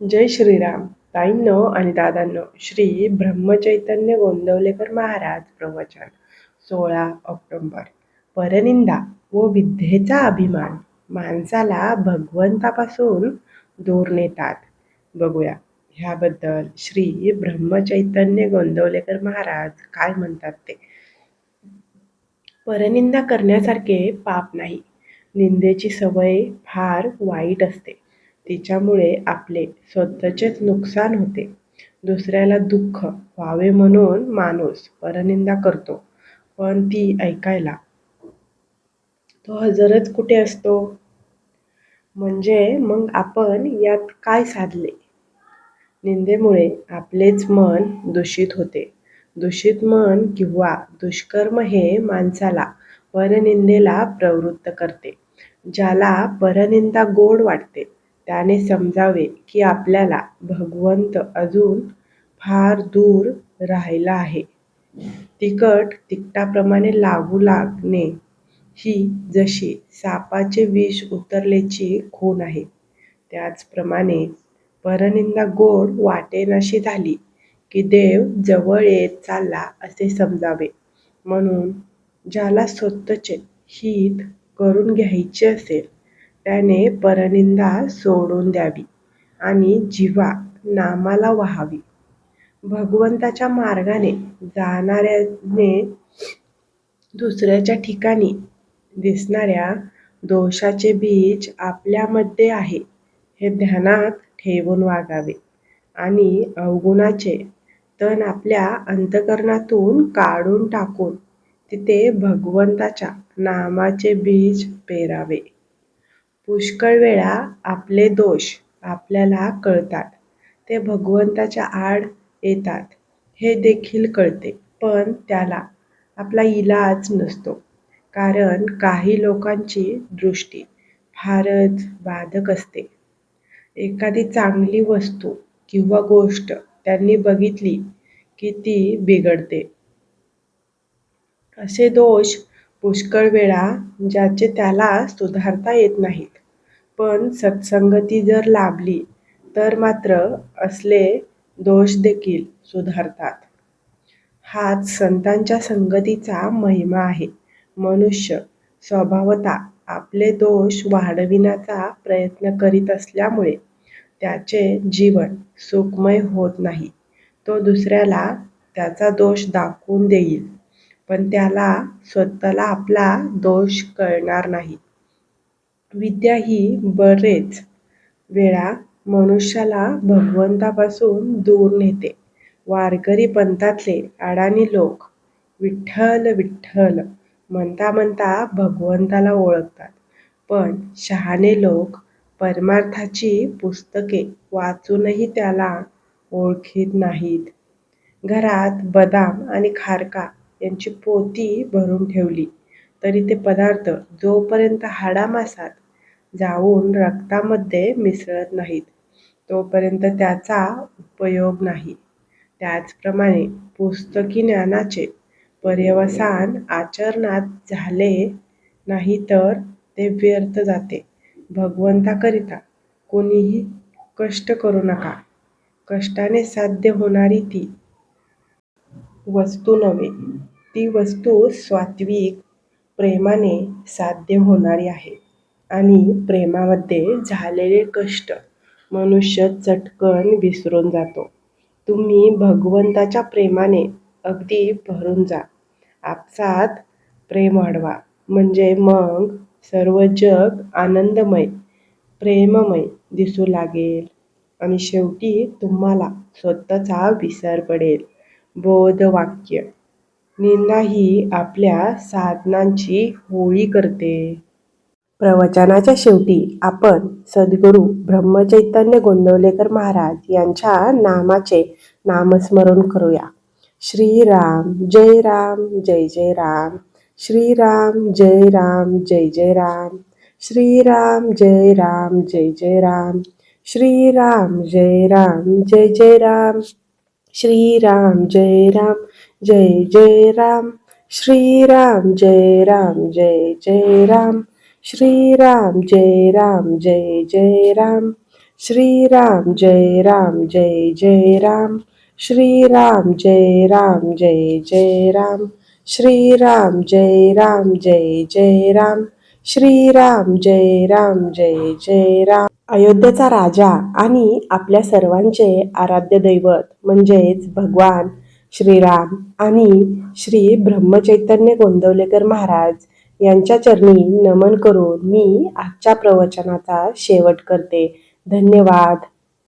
जय श्रीराम. ताईंनो आणि दादांनो, श्री ब्रह्मचैतन्य गोंदवलेकर महाराज प्रवचन 16 ऑक्टोबर. परनिंदा व विद्येचा अभिमान माणसाला भगवंतापासून दूर नेतात. बघूया ह्याबद्दल श्री ब्रह्मचैतन्य गोंदवलेकर महाराज काय म्हणतात ते. परनिंदा करण्यासारखे पाप नाही. निंदेची सवय फार वाईट असते. तिच्यामुळे आपले स्वतःचेच नुकसान होते. दुसऱ्याला दुःख व्हावे म्हणून माणूस परनिंदा करतो, पण ती ऐकायला तो हजरच कुठे असतो. म्हणजे मग आपण यात काय साधले? निंदेमुळे आपलेच मन दूषित होते. दूषित मन किंवा दुष्कर्म हे माणसाला परनिंदेला प्रवृत्त करते. ज्याला परनिंदा गोड वाटते त्याने समजावे की आपल्याला भगवंत अजून फार दूर राहिला आहे. तिखट तिखटाप्रमाणे लागू लागणे ही जशी सापाचे विष उतरल्याची खूण आहे, त्याचप्रमाणे परनिंदा गोड वाटेनाशी झाली की देव जवळ येत चालला असे समजावे. म्हणून ज्याला स्वतःचे हित करून घ्यायचे असेल त्याने परनिंदा सोडून द्यावी आणि जिव्हा नामाला वहावी. भगवंताच्या मार्गाने जाणाऱ्याने दुसऱ्याच्या ठिकाणी दिसणाऱ्या दोषाचे बीज आपल्यामध्ये आहे हे ध्यानात ठेवून वागावे आणि अवगुणाचे तण आपल्या अंतःकरणातून काढून टाकून तिथे भगवंताच्या नामाचे बीज पेरावे. पुष्कळ वेळा आपले दोष आपल्याला कळतात, ते भगवंताच्या आड येतात हे देखील कळते, पण त्याला आपला इलाज नसतो. कारण काही लोकांची दृष्टी फारच बाधक असते. एखादी चांगली वस्तू किंवा गोष्ट त्यांनी बघितली की ती बिघडते. असे दोष पुष्कळ वेळा ज्याचे त्याला सुधारता येत नाहीत. पण सत्संगती जर लाभली तर मात्र असले दोष देखील सुधारतात. हाच संतांच्या संगतीचा महिमा आहे. मनुष्य स्वभावतः आपले दोष वाढविण्याचा प्रयत्न करीत असल्यामुळे त्याचे जीवन सुखमय होत नाही. तो दुसऱ्याला त्याचा दोष दाखवून देईल, पण त्याला स्वतःला आपला दोष कळणार नाही. विद्या ही बरेच वेळा मनुष्याला भगवंतापासून दूर नेते. वारकरी पंथातले अडाणी लोक विठ्ठल विठ्ठल म्हणता म्हणता भगवंताला ओळखतात, पण शहाणे लोक परमार्थाची पुस्तके वाचूनही त्याला ओळखीत नाहीत. घरात बदाम आणि खारका यांची पोती भरून ठेवली तरी ते पदार्थ जोपर्यंत हाडामासात जाऊन रक्तामध्ये मिसळत नाहीत तोपर्यंत त्याचा उपयोग नाही. त्याचप्रमाणे पुस्तकी ज्ञानाचे पर्यवसान आचरणात झाले नाही तर ते व्यर्थ जाते. भगवंताकरिता कोणीही कष्ट करू नका. कष्टाने साध्य होणारी ती वस्तू नव्हे, ती वस्तू सात्विक प्रेमाने साध्य होणारी आहे. आणि प्रेमामध्ये झालेले कष्ट मनुष्य चटकन विसरून जातो. तुम्ही भगवंताच्या प्रेमाने अगदी भरून जा. आपसात प्रेम वाढवा, म्हणजे मग सर्व जग आनंदमय प्रेममय दिसू लागेल आणि शेवटी तुम्हाला स्वतःचा विसर पडेल. बोधवाक्य. निंदा ही आपल्या साधनांची होळी करते. प्रवचनाच्या शेवटी आपण सद्गुरू ब्रह्मचैतन्य गोंदवलेकर महाराज यांच्या नामाचे नामस्मरण करूया. श्रीराम जय राम जय जय राम. श्रीराम जय राम जय जय राम. श्रीराम जय राम जय जय राम. श्रीराम जय राम जय जय राम. श्रीराम जय राम जय जय राम. श्रीराम जय राम जय जय राम. श्रीराम जय राम जय जय राम. श्रीराम जय राम जय जय राम. श्रीराम जय राम जय जय राम. श्रीराम जय राम जय जय राम. श्रीराम जय राम जय जय राम. अयोध्येचा राजा आणि आपल्या सर्वांचे आराध्य दैवत म्हणजेच भगवान श्रीराम आणि श्री ब्रह्मचैतन्य गोंदवलेकर महाराज यांच्या चरणी नमन करून मी आजच्या प्रवचनाचा शेवट करते. धन्यवाद.